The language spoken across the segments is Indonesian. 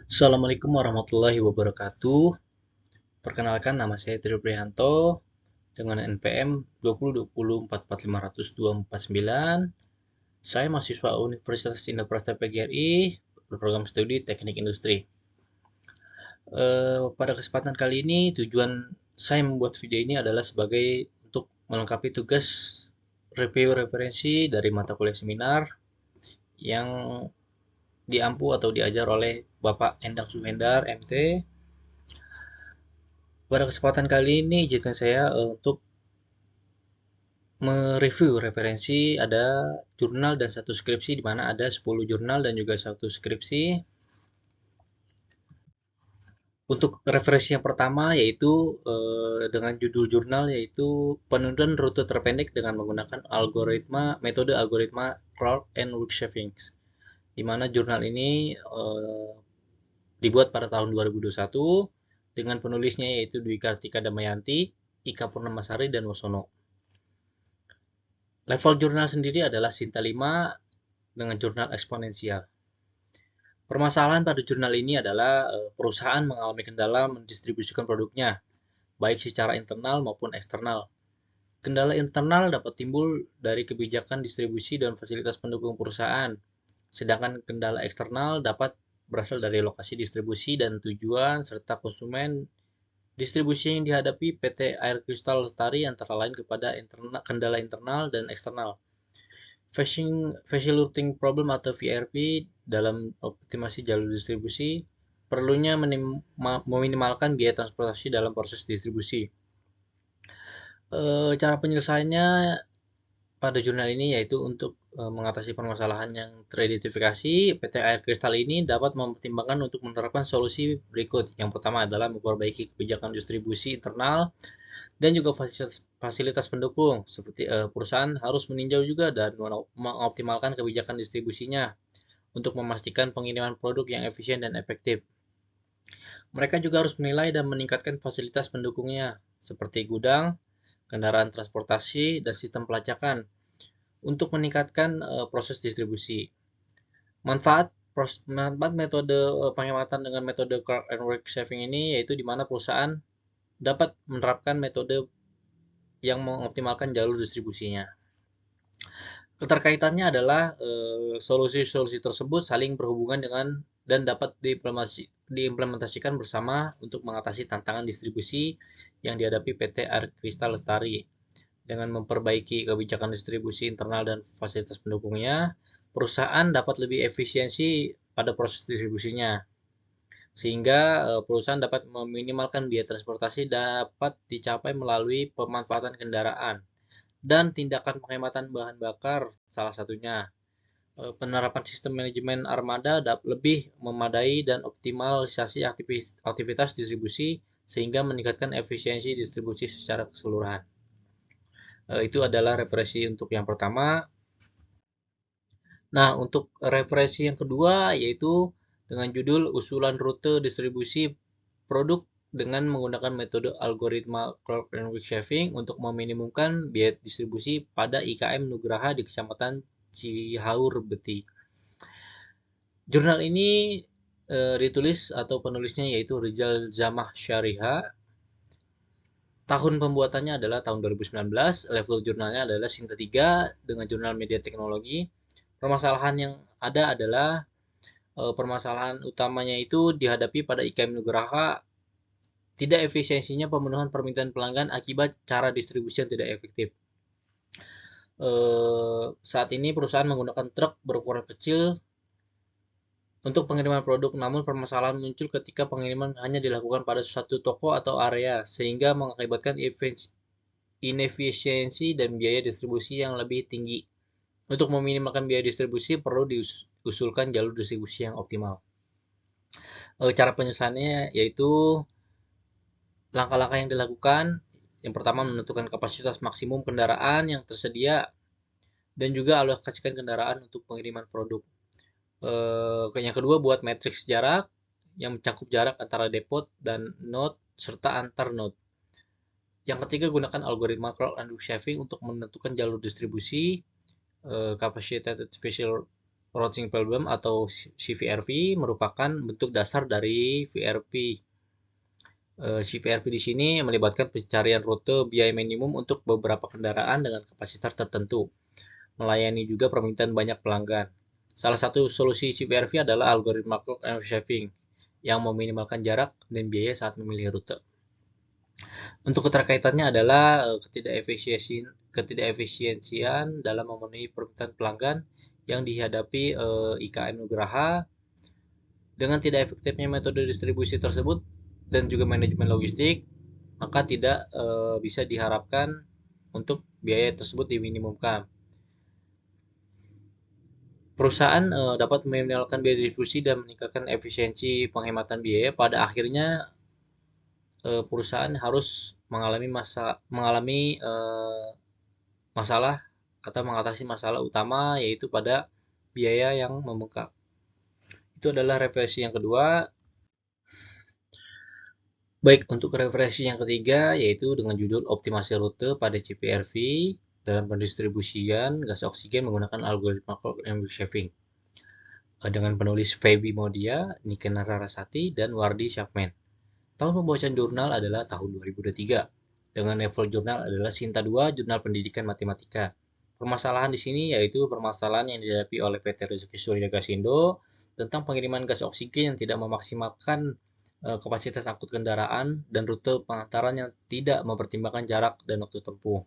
Assalamualaikum warahmatullahi wabarakatuh. Perkenalkan, nama saya Trio Prihanto dengan NPM 202024450249. Saya mahasiswa Universitas Indonesia PGRI berprogram studi Teknik Industri. Pada kesempatan kali ini, tujuan saya membuat video ini adalah sebagai untuk melengkapi tugas review referensi dari mata kuliah seminar yang diampu atau diajar oleh Bapak Endang Suhendar, MT. Pada kesempatan kali ini, izinkan saya untuk mereview referensi. Ada jurnal dan satu skripsi, di mana ada 10 jurnal dan juga satu skripsi. Untuk referensi yang pertama yaitu dengan judul jurnal yaitu penentuan rute terpendek dengan menggunakan metode algoritma Clark and Wilks, di mana jurnal ini dibuat pada tahun 2021 dengan penulisnya yaitu Dwi Kartika Damayanti, Ika Purnamasari, dan Wasono. Level jurnal sendiri adalah Sinta 5 dengan jurnal eksponensial. Permasalahan pada jurnal ini adalah perusahaan mengalami kendala mendistribusikan produknya, baik secara internal maupun eksternal. Kendala internal dapat timbul dari kebijakan distribusi dan fasilitas pendukung perusahaan, sedangkan kendala eksternal dapat berasal dari lokasi distribusi dan tujuan serta konsumen. Distribusi yang dihadapi PT Air Kristal Lestari antara lain kepada kendala internal dan eksternal. Facilitating Problem atau VRP dalam optimasi jalur distribusi, perlunya meminimalkan biaya transportasi dalam proses distribusi. Cara penyelesaiannya pada jurnal ini yaitu untuk mengatasi permasalahan yang teridentifikasi, PT Air Kristal ini dapat mempertimbangkan untuk menerapkan solusi berikut. Yang pertama adalah memperbaiki kebijakan distribusi internal dan juga fasilitas pendukung, seperti perusahaan harus meninjau juga dan mengoptimalkan kebijakan distribusinya untuk memastikan pengiriman produk yang efisien dan efektif. Mereka juga harus menilai dan meningkatkan fasilitas pendukungnya, seperti gudang, kendaraan transportasi, dan sistem pelacakan untuk meningkatkan proses distribusi. Manfaat metode penghematan dengan metode Clark and Wilks saving ini yaitu di mana perusahaan dapat menerapkan metode yang mengoptimalkan jalur distribusinya. Keterkaitannya adalah solusi-solusi tersebut saling berhubungan dengan dan dapat diimplementasikan bersama untuk mengatasi tantangan distribusi yang dihadapi PT Air Kristal Lestari. Dengan memperbaiki kebijakan distribusi internal dan fasilitas pendukungnya, perusahaan dapat lebih efisiensi pada proses distribusinya, sehingga perusahaan dapat meminimalkan biaya transportasi dapat dicapai melalui pemanfaatan kendaraan dan tindakan penghematan bahan bakar salah satunya. Penerapan sistem manajemen armada lebih memadai dan optimalisasi aktivitas distribusi sehingga meningkatkan efisiensi distribusi secara keseluruhan. Itu adalah referensi untuk yang pertama. Nah, untuk referensi yang kedua yaitu dengan judul usulan rute distribusi produk dengan menggunakan metode algoritma Clark and Wilks saving untuk meminimumkan biaya distribusi pada IKM Nugraha di Kecamatan Cihaur Beti. Jurnal ini ditulis atau penulisnya yaitu Rizal Zamah Syariha. Tahun pembuatannya adalah tahun 2019, level jurnalnya adalah Sinta 3 dengan jurnal media teknologi. Permasalahan yang ada adalah permasalahan utamanya itu dihadapi pada IKM Nugraha, tidak efisiensinya pemenuhan permintaan pelanggan akibat cara distribusi yang tidak efektif. Saat ini perusahaan menggunakan truk berukuran kecil untuk pengiriman produk, namun permasalahan muncul ketika pengiriman hanya dilakukan pada satu toko atau area, sehingga mengakibatkan inefisiensi dan biaya distribusi yang lebih tinggi. Untuk meminimalkan biaya distribusi, perlu diusulkan jalur distribusi yang optimal. Cara penyelesaiannya yaitu langkah-langkah yang dilakukan. Yang pertama, menentukan kapasitas maksimum kendaraan yang tersedia dan juga alokasikan kendaraan untuk pengiriman produk. Yang kedua, buat matriks jarak yang mencakup jarak antara depot dan node serta antar node. Yang ketiga, gunakan algoritma Clark and Wilks saving untuk menentukan jalur distribusi. Capacitated Routing problem atau CVRV merupakan bentuk dasar dari VRV. CVRV di sini melibatkan pencarian rute biaya minimum untuk beberapa kendaraan dengan kapasitas tertentu, melayani juga permintaan banyak pelanggan. Salah satu solusi CVRV adalah algoritma clock and shaving yang meminimalkan jarak dan biaya saat memilih rute. Untuk keterkaitannya adalah ketidakefisiensian dalam memenuhi permintaan pelanggan yang dihadapi IKM Nugraha dengan tidak efektifnya metode distribusi tersebut dan juga manajemen logistik, maka tidak bisa diharapkan untuk biaya tersebut diminimumkan. Perusahaan dapat meminimalkan biaya distribusi dan meningkatkan efisiensi penghematan biaya. Pada akhirnya perusahaan harus mengalami masalah atau mengatasi masalah utama yaitu pada biaya yang membengkak. Itu adalah referensi yang kedua. Baik, untuk referensi yang ketiga yaitu dengan judul optimasi rute pada CPRV dalam pendistribusian gas oksigen menggunakan algoritma clock and shaving dengan penulis Feby Modia, Niken Rarasati, dan Wardi Shafman. Tahun pembacaan jurnal adalah tahun 2023. Dengan level jurnal adalah Sinta 2, Jurnal Pendidikan Matematika. Permasalahan di sini yaitu permasalahan yang dihadapi oleh PT Rezeki Surya Gasindo tentang pengiriman gas oksigen yang tidak memaksimalkan kapasitas angkut kendaraan dan rute pengantaran yang tidak mempertimbangkan jarak dan waktu tempuh.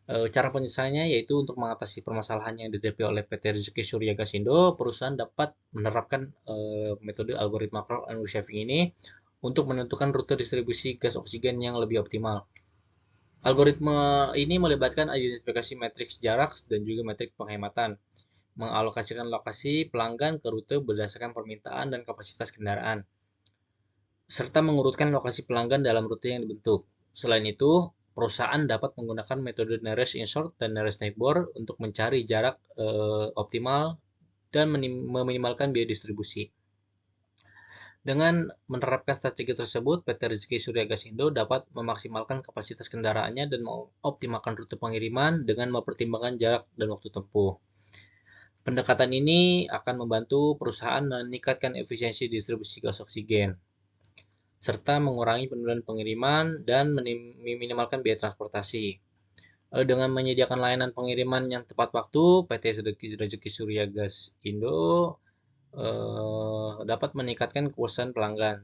Cara penyelesaiannya yaitu untuk mengatasi permasalahan yang dihadapi oleh PT Rezeki Surya Gasindo, perusahaan dapat menerapkan metode algoritma clock and shaving ini untuk menentukan rute distribusi gas oksigen yang lebih optimal. Algoritma ini melibatkan identifikasi matriks jarak dan juga metrik penghematan, mengalokasikan lokasi pelanggan ke rute berdasarkan permintaan dan kapasitas kendaraan, serta mengurutkan lokasi pelanggan dalam rute yang dibentuk. Selain itu, perusahaan dapat menggunakan metode nearest insert dan nearest neighbor untuk mencari jarak optimal dan meminimalkan biaya distribusi. Dengan menerapkan strategi tersebut, PT Rezeki Surya Gasindo dapat memaksimalkan kapasitas kendaraannya dan mengoptimalkan rute pengiriman dengan mempertimbangkan jarak dan waktu tempuh. Pendekatan ini akan membantu perusahaan meningkatkan efisiensi distribusi gas oksigen, serta mengurangi penundaan pengiriman dan meminimalkan biaya transportasi. Dengan menyediakan layanan pengiriman yang tepat waktu, PT Rezeki Surya Gas Indo dapat meningkatkan kepuasan pelanggan,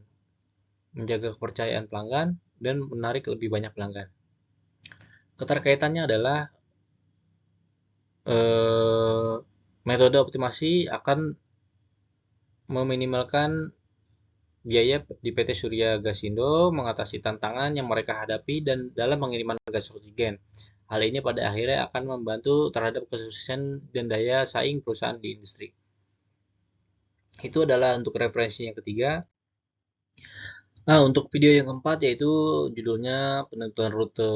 menjaga kepercayaan pelanggan, dan menarik lebih banyak pelanggan. Keterkaitannya adalah metode optimasi akan meminimalkan biaya di PT Surya Gasindo mengatasi tantangan yang mereka hadapi dan dalam pengiriman gas oksigen. Hal ini pada akhirnya akan membantu terhadap kesuksesan dan daya saing perusahaan di industri. Itu adalah untuk referensi yang ketiga. Nah, untuk video yang keempat yaitu judulnya penentuan rute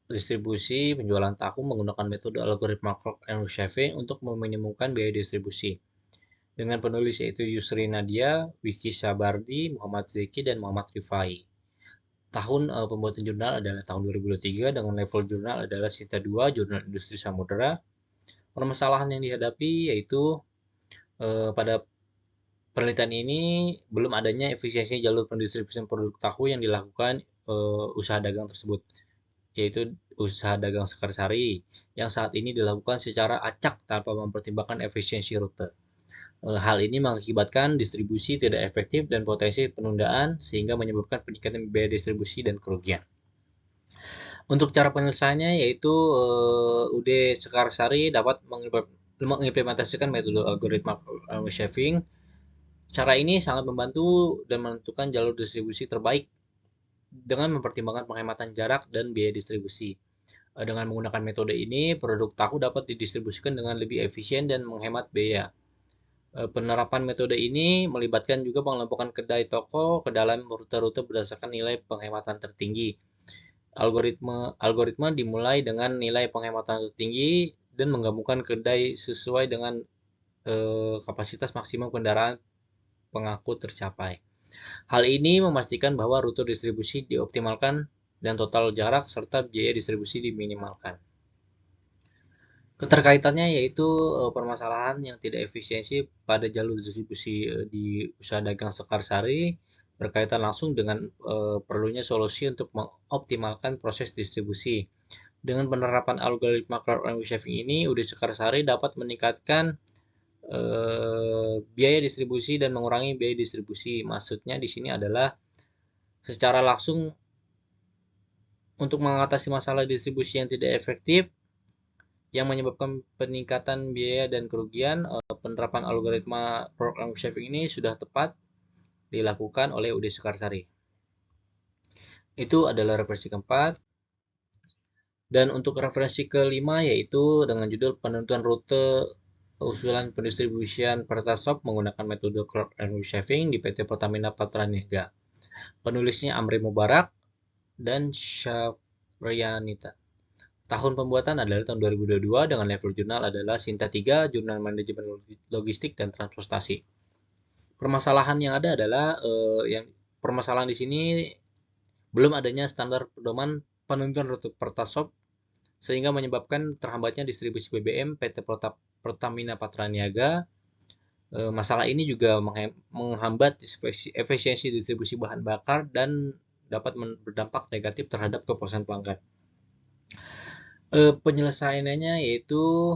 distribusi penjualan tahu menggunakan metode algoritma clock and shaving untuk meminimumkan biaya distribusi. Dengan penulis yaitu Yusri Nadia, Wiki Sabardi, Muhammad Zeki, dan Muhammad Rifai. Tahun pembuatan jurnal adalah tahun 2023 dengan level jurnal adalah Sinta 2, Jurnal Industri Samudera. Permasalahan yang dihadapi yaitu pada penelitian ini belum adanya efisiensi jalur pendistribusian produk tahu yang dilakukan usaha dagang tersebut, yaitu usaha dagang Sekarsari yang saat ini dilakukan secara acak tanpa mempertimbangkan efisiensi rute. Hal ini mengakibatkan distribusi tidak efektif dan potensi penundaan sehingga menyebabkan peningkatan biaya distribusi dan kerugian. Untuk cara penyelesaiannya yaitu UD Sekarsari dapat mengimplementasikan metode algoritma shaving. Cara ini sangat membantu dan menentukan jalur distribusi terbaik dengan mempertimbangkan penghematan jarak dan biaya distribusi. Dengan menggunakan metode ini, produk tahu dapat didistribusikan dengan lebih efisien dan menghemat biaya. Penerapan metode ini melibatkan juga pengelompokan kedai toko ke dalam rute-rute berdasarkan nilai penghematan tertinggi. Algoritma dimulai dengan nilai penghematan tertinggi dan menggabungkan kedai sesuai dengan kapasitas maksimum kendaraan pengangkut tercapai. Hal ini memastikan bahwa rute distribusi dioptimalkan dan total jarak serta biaya distribusi diminimalkan. Keterkaitannya yaitu permasalahan yang tidak efisiensi pada jalur distribusi di usaha dagang Sekarsari berkaitan langsung dengan perlunya solusi untuk mengoptimalkan proses distribusi. Dengan penerapan algoritma crowd shaving ini, UD Sekarsari dapat meningkatkan biaya distribusi dan mengurangi biaya distribusi. Maksudnya di sini adalah secara langsung untuk mengatasi masalah distribusi yang tidak efektif yang menyebabkan peningkatan biaya dan kerugian, penerapan algoritma program shaving ini sudah tepat dilakukan oleh UD Sekarsari. Itu adalah referensi keempat. Dan untuk referensi kelima yaitu dengan judul penentuan rute usulan pendistribusian Pertasop menggunakan metode crowd shaving di PT Pertamina Patraniaga. Penulisnya Amri Mubarak dan Syafriyanita. Tahun pembuatan adalah tahun 2022 dengan level jurnal adalah Sinta 3, Jurnal Manajemen Logistik dan Transportasi. Permasalahan yang ada adalah yang permasalahan di sini belum adanya standar pedoman penentuan rute Pertasop sehingga menyebabkan terhambatnya distribusi BBM PT Pertamina Patraniaga. Masalah ini juga menghambat efisiensi distribusi bahan bakar dan dapat berdampak negatif terhadap kepuasan pelanggan. Penyelesaiannya yaitu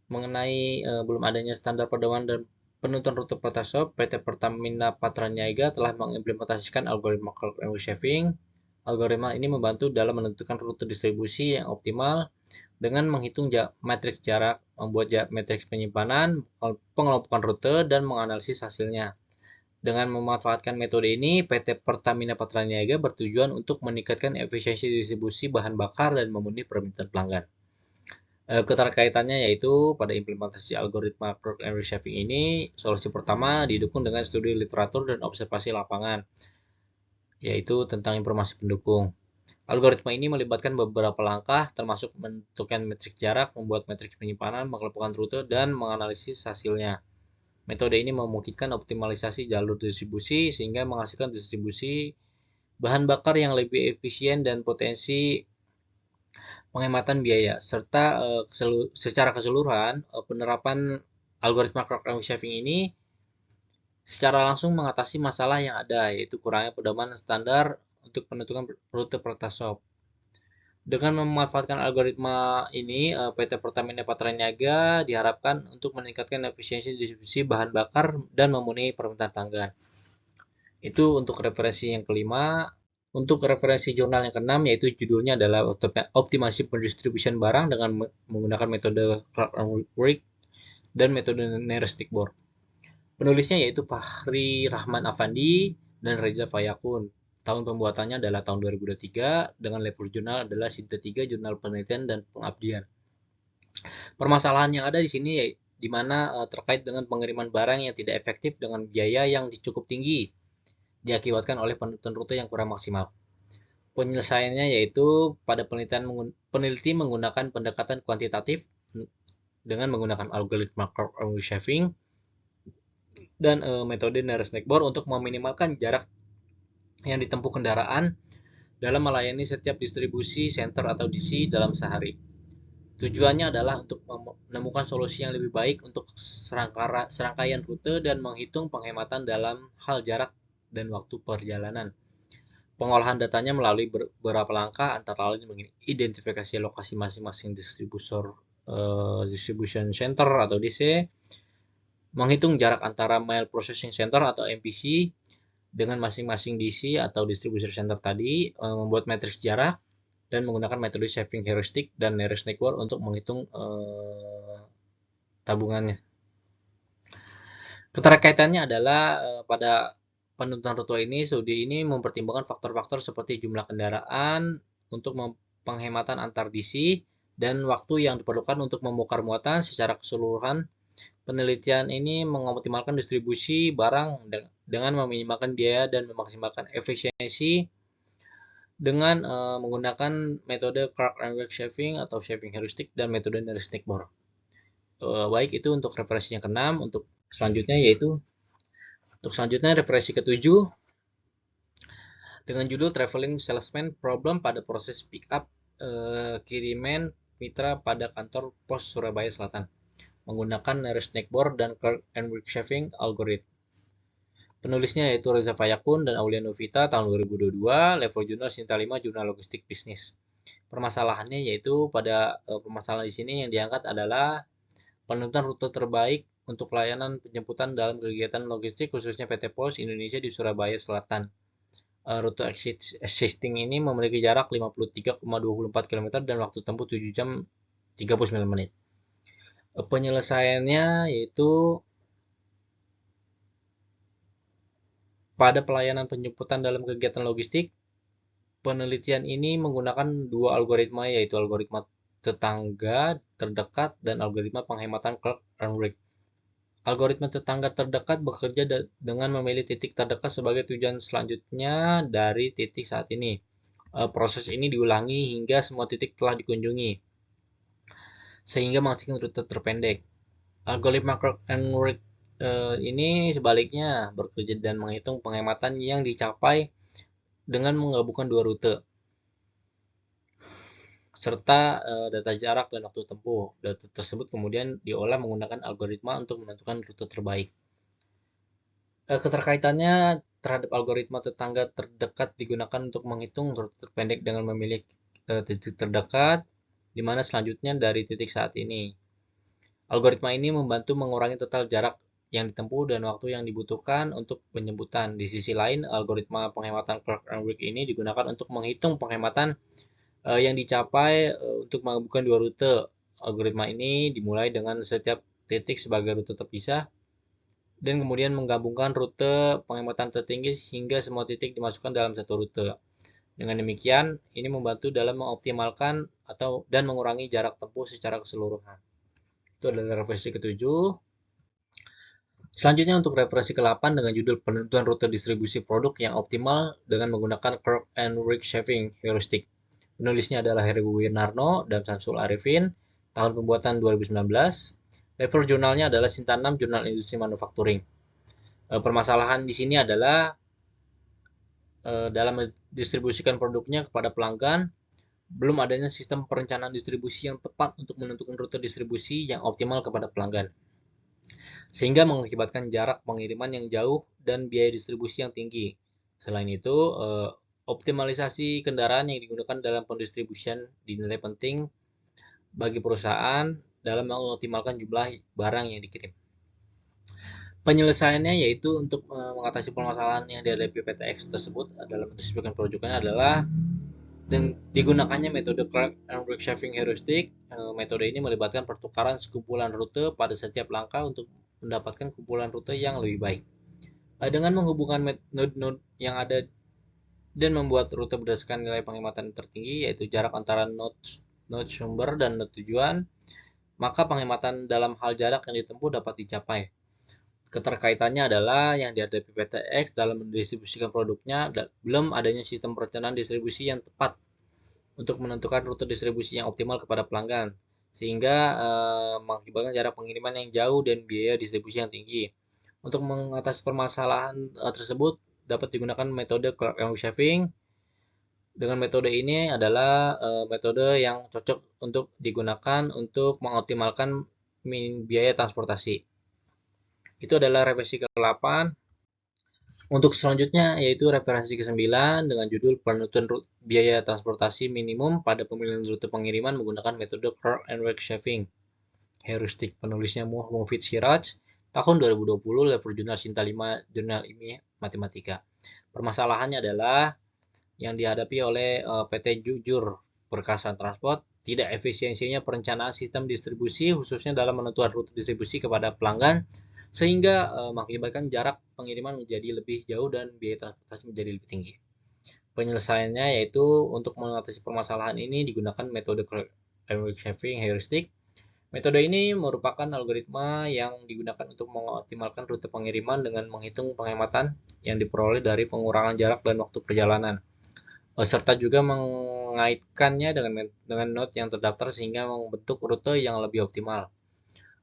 mengenai belum adanya standar pedoman dan penentuan rute Pertasop, PT Pertamina Patraniaga telah mengimplementasikan algoritma crowd shaving. Algoritma ini membantu dalam menentukan rute distribusi yang optimal dengan menghitung matriks jarak, membuat matriks penyimpanan, pengelompokan rute, dan menganalisis hasilnya. Dengan memanfaatkan metode ini, PT Pertamina Patraniaga bertujuan untuk meningkatkan efisiensi distribusi bahan bakar dan memenuhi permintaan pelanggan. Keterkaitannya yaitu pada implementasi algoritma crowd shaving ini, solusi pertama didukung dengan studi literatur dan observasi lapangan, yaitu tentang informasi pendukung. Algoritma ini melibatkan beberapa langkah, termasuk menentukan matriks jarak, membuat matriks penyimpanan, mengelompokkan rute, dan menganalisis hasilnya. Metode ini memungkinkan optimalisasi jalur distribusi sehingga menghasilkan distribusi bahan bakar yang lebih efisien dan potensi penghematan biaya, serta secara keseluruhan penerapan algoritma crowd shaving ini secara langsung mengatasi masalah yang ada, yaitu kurangnya pedoman standar untuk penentuan rute Pertasop. Dengan memanfaatkan algoritma ini, PT Pertamina Patraniaga diharapkan untuk meningkatkan efisiensi distribusi bahan bakar dan memenuhi permintaan pelanggan. Itu untuk referensi yang kelima. Untuk referensi jurnal yang keenam, yaitu judulnya adalah optimasi pendistribusian barang dengan menggunakan metode Clark-Work dan metode Nearest Board. Penulisnya yaitu Fahri Rahman Afandi dan Reza Fayakun. Tahun pembuatannya adalah tahun 2023 dengan label jurnal adalah Sinta 3 Jurnal Penelitian dan Pengabdian. Permasalahan yang ada di sini di mana terkait dengan pengiriman barang yang tidak efektif dengan biaya yang cukup tinggi diakibatkan oleh penentuan rute yang kurang maksimal. Penyelesaiannya yaitu pada peneliti menggunakan pendekatan kuantitatif dengan menggunakan algoritma crowd shaving dan metode nearest neighbor untuk meminimalkan jarak yang ditempuh kendaraan dalam melayani setiap distribusi center atau DC dalam sehari. Tujuannya adalah untuk menemukan solusi yang lebih baik untuk serangkaian rute dan menghitung penghematan dalam hal jarak dan waktu perjalanan. Pengolahan datanya melalui beberapa langkah antara lain identifikasi lokasi masing-masing distribution center atau DC, menghitung jarak antara Mail Processing Center atau MPC dengan masing-masing DC atau Distribution Center tadi, membuat matriks jarak, dan menggunakan metode shaving heuristic dan nearest neighbor untuk menghitung tabungannya. Keterkaitannya adalah pada penentuan rute ini, studi ini mempertimbangkan faktor-faktor seperti jumlah kendaraan untuk penghematan antar DC dan waktu yang diperlukan untuk membongkar muatan. Secara keseluruhan, penelitian ini mengoptimalkan distribusi barang dengan meminimalkan biaya dan memaksimalkan efisiensi dengan menggunakan metode Clark-Work shaving atau shaving heuristic dan metode nearest neighbor. Baik, itu untuk referensi yang keenam. Untuk selanjutnya referensi ketujuh dengan judul Traveling Salesman Problem pada proses pick up kiriman mitra pada kantor pos Surabaya Selatan menggunakan Nearest Neckboard dan Clerk and Shaving algorithm. Penulisnya yaitu Reza Fayakun dan Aulia Novita tahun 2022, level jurnal Sinta 5 Jurnal Logistik Bisnis. Permasalahannya yaitu pada permasalahan di sini yang diangkat adalah penentuan rute terbaik untuk layanan penjemputan dalam kegiatan logistik khususnya PT Pos Indonesia di Surabaya Selatan. Rute existing ini memiliki jarak 53,24 km dan waktu tempuh 7 jam 39 menit. Penyelesaiannya yaitu pada pelayanan penjemputan dalam kegiatan logistik, penelitian ini menggunakan dua algoritma yaitu algoritma tetangga terdekat dan algoritma penghematan Clark-Renwick. Algoritma tetangga terdekat bekerja dengan memilih titik terdekat sebagai tujuan selanjutnya dari titik saat ini. Proses ini diulangi hingga semua titik telah dikunjungi, sehingga menghasilkan rute terpendek. Algoritma Clark-Renwick ini sebaliknya bekerja dan menghitung penghematan yang dicapai dengan menggabungkan dua rute serta data jarak dan waktu tempuh. Data tersebut kemudian diolah menggunakan algoritma untuk menentukan rute terbaik. Keterkaitannya terhadap algoritma tetangga terdekat digunakan untuk menghitung rute terpendek dengan memilih titik terdekat, di mana selanjutnya dari titik saat ini. Algoritma ini membantu mengurangi total jarak yang ditempuh dan waktu yang dibutuhkan untuk penjemputan. Di sisi lain, algoritma penghematan Clark-Renwick ini digunakan untuk menghitung penghematan yang dicapai untuk menggabungkan dua rute. Algoritma ini dimulai dengan setiap titik sebagai rute terpisah dan kemudian menggabungkan rute penghematan tertinggi hingga semua titik dimasukkan dalam satu rute. Dengan demikian, ini membantu dalam mengoptimalkan dan mengurangi jarak tempuh secara keseluruhan. Itu adalah referensi ketujuh. Selanjutnya untuk referensi ke-8 dengan judul penentuan rute distribusi produk yang optimal dengan menggunakan Clerk and Shaving heuristic. Penulisnya adalah Heri Winarno dan Samsul Arifin, tahun pembuatan 2019. Level jurnalnya adalah Sinta 6 Jurnal Industri Manufacturing. Permasalahan di sini adalah dalam mendistribusikan produknya kepada pelanggan, belum adanya sistem perencanaan distribusi yang tepat untuk menentukan rute distribusi yang optimal kepada pelanggan, sehingga mengakibatkan jarak pengiriman yang jauh dan biaya distribusi yang tinggi. Selain itu, optimalisasi kendaraan yang digunakan dalam pendistribusian dinilai penting bagi perusahaan dalam mengoptimalkan jumlah barang yang dikirim. Penyelesaiannya yaitu untuk mengatasi permasalahan yang dihadapi PTX tersebut dalam mendistribusikan produknya adalah digunakannya metode Clark and Shaving heuristic. Metode ini melibatkan pertukaran sekumpulan rute pada setiap langkah untuk mendapatkan kumpulan rute yang lebih baik. Dengan menghubungkan node-node yang ada dan membuat rute berdasarkan nilai penghematan tertinggi yaitu jarak antara node sumber dan node tujuan, maka penghematan dalam hal jarak yang ditempuh dapat dicapai. Keterkaitannya adalah yang dihadapi PTX dalam mendistribusikan produknya belum adanya sistem perencanaan distribusi yang tepat untuk menentukan rute distribusi yang optimal kepada pelanggan, sehingga mengakibatkan jarak pengiriman yang jauh dan biaya distribusi yang tinggi. Untuk mengatasi permasalahan tersebut dapat digunakan metode Clark and Shaving. Dengan metode ini adalah metode yang cocok untuk digunakan untuk mengoptimalkan biaya transportasi. Itu adalah referensi ke-8. Untuk selanjutnya yaitu referensi ke-9 dengan judul penentuan biaya transportasi minimum pada pemilihan rute pengiriman menggunakan metode Clark and Shaving heuristic. Penulisnya Mufid Siraj, tahun 2020, level jurnal Sinta 5 Jurnal Ilmiah Matematika. Permasalahannya adalah yang dihadapi oleh PT Jujur Perkasa Transport, tidak efisiensinya perencanaan sistem distribusi khususnya dalam menentukan rute distribusi kepada pelanggan sehingga mengakibatkan jarak pengiriman menjadi lebih jauh dan biaya transportasi menjadi lebih tinggi. Penyelesaiannya yaitu untuk mengatasi permasalahan ini digunakan metode Shaving heuristic. Metode ini merupakan algoritma yang digunakan untuk mengoptimalkan rute pengiriman dengan menghitung penghematan yang diperoleh dari pengurangan jarak dan waktu perjalanan, serta juga mengaitkannya dengan node yang terdaftar sehingga membentuk rute yang lebih optimal.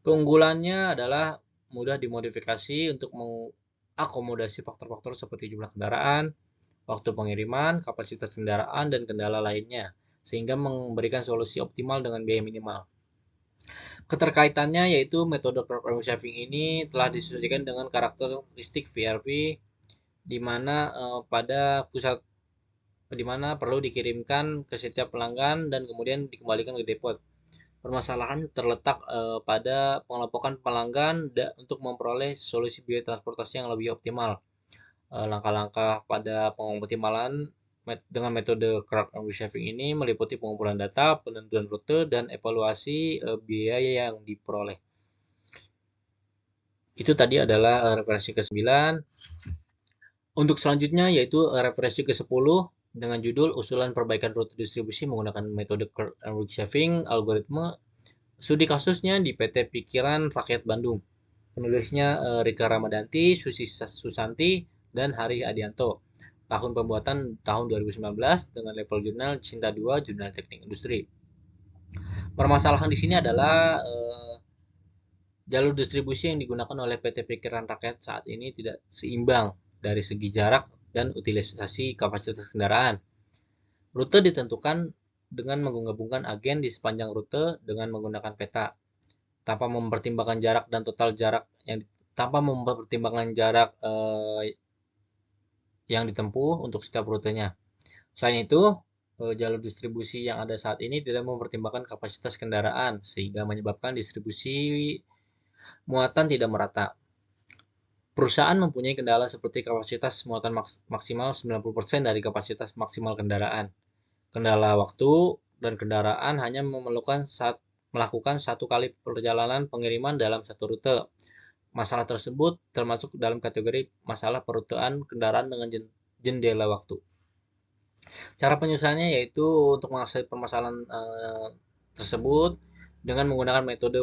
Keunggulannya adalah mudah dimodifikasi untuk mengakomodasi faktor-faktor seperti jumlah kendaraan, waktu pengiriman, kapasitas kendaraan, dan kendala lainnya. sehingga memberikan solusi optimal dengan biaya minimal. Keterkaitannya yaitu metode problem shaving ini telah disesuaikan dengan karakteristik VRP di mana pada pusat di mana perlu dikirimkan ke setiap pelanggan dan kemudian dikembalikan ke depot. Permasalahan terletak pada pengelompokan pelanggan untuk memperoleh solusi biaya transportasi yang lebih optimal. Langkah-langkah pada pengoptimalan dengan metode crowd reshaving ini meliputi pengumpulan data, penentuan rute, dan evaluasi biaya yang diperoleh. Itu tadi adalah referensi ke-9. Untuk selanjutnya yaitu referensi ke-10 dengan judul Usulan Perbaikan Rute Distribusi Menggunakan Metode Crowd Reshaving Algoritma. Studi kasusnya di PT Pikiran Rakyat Bandung. Penulisnya Rika Ramadanti, Susi Susanti, dan Hari Adianto. Tahun pembuatan tahun 2019 dengan level jurnal Cinta 2 Jurnal Teknik Industri. Permasalahan di sini adalah jalur distribusi yang digunakan oleh PT Pikiran Rakyat saat ini tidak seimbang dari segi jarak dan utilisasi kapasitas kendaraan. Rute ditentukan dengan menggabungkan agen di sepanjang rute dengan menggunakan peta, tanpa mempertimbangkan jarak dan total jarak yang ditempuh untuk setiap rutenya. Selain itu, jalur distribusi yang ada saat ini tidak mempertimbangkan kapasitas kendaraan sehingga menyebabkan distribusi muatan tidak merata. Perusahaan mempunyai kendala seperti kapasitas muatan maksimal 90% dari kapasitas maksimal kendaraan. Kendala waktu dan kendaraan hanya melakukan satu kali perjalanan pengiriman dalam satu rute. Masalah tersebut termasuk dalam kategori masalah perutean kendaraan dengan jendela waktu. Cara penyelesaiannya yaitu untuk mengatasi permasalahan tersebut dengan menggunakan metode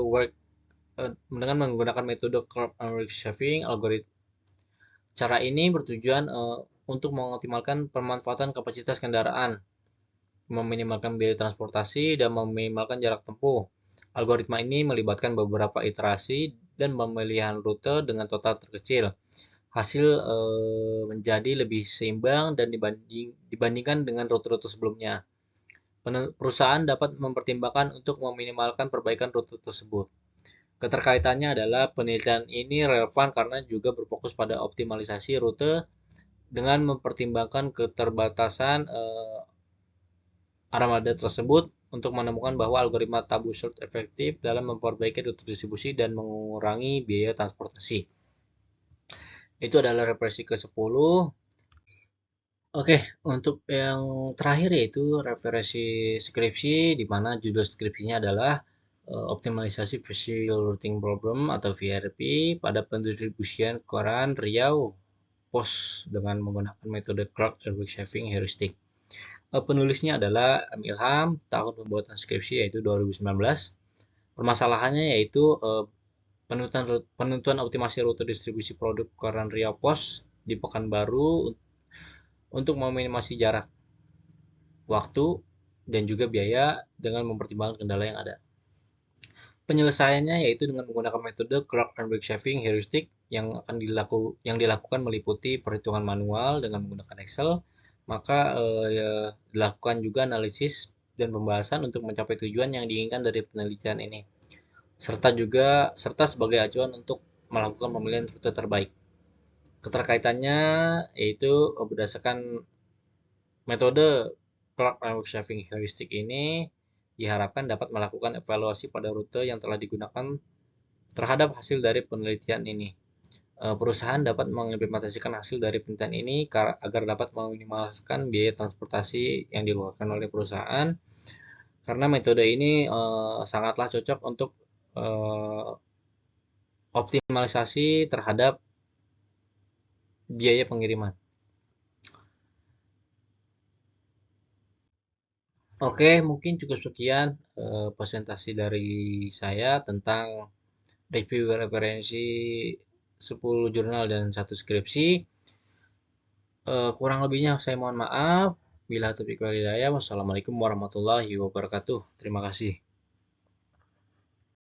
curve reshaving algorithm. Cara ini bertujuan untuk mengoptimalkan pemanfaatan kapasitas kendaraan, meminimalkan biaya transportasi, dan meminimalkan jarak tempuh. Algoritma ini melibatkan beberapa iterasi dan pemilihan rute dengan total terkecil. Hasil menjadi lebih seimbang dan dibandingkan dengan rute-rute sebelumnya. Perusahaan dapat mempertimbangkan untuk meminimalkan perbaikan rute tersebut. Keterkaitannya adalah penelitian ini relevan karena juga berfokus pada optimalisasi rute dengan mempertimbangkan keterbatasan armada tersebut untuk menemukan bahwa algoritma tabu sort efektif dalam memperbaiki rute distribusi dan mengurangi biaya transportasi. Itu adalah referensi ke-10. Oke, untuk yang terakhir yaitu referensi skripsi, di mana judul skripsinya adalah optimalisasi visual routing problem atau VRP pada pendistribusian koran Riau Pos dengan menggunakan metode crowd reshaving heuristic. Penulisnya adalah Ilham, tahun pembuatan skripsi yaitu 2019. Permasalahannya yaitu penentuan optimasi rute distribusi produk koran Riau Pos di Pekanbaru untuk meminimasi jarak, waktu, dan juga biaya dengan mempertimbangkan kendala yang ada. Penyelesaiannya yaitu dengan menggunakan metode crowd reshaving heuristic yang dilakukan meliputi perhitungan manual dengan menggunakan Excel, maka dilakukan juga analisis dan pembahasan untuk mencapai tujuan yang diinginkan dari penelitian ini, serta sebagai acuan untuk melakukan pemilihan rute terbaik. Keterkaitannya yaitu berdasarkan metode cloud reshaving heuristic ini diharapkan dapat melakukan evaluasi pada rute yang telah digunakan terhadap hasil dari penelitian ini. Perusahaan dapat mengimplementasikan hasil dari penelitian ini agar dapat meminimalkan biaya transportasi yang dikeluarkan oleh perusahaan, karena metode ini sangatlah cocok untuk optimalisasi terhadap biaya pengiriman. Oke, mungkin cukup sekian presentasi dari saya tentang review referensi 10 jurnal dan 1 skripsi. Kurang lebihnya saya mohon maaf. Bila taufiq wal hidayah. Wassalamualaikum warahmatullahi wabarakatuh. Terima kasih.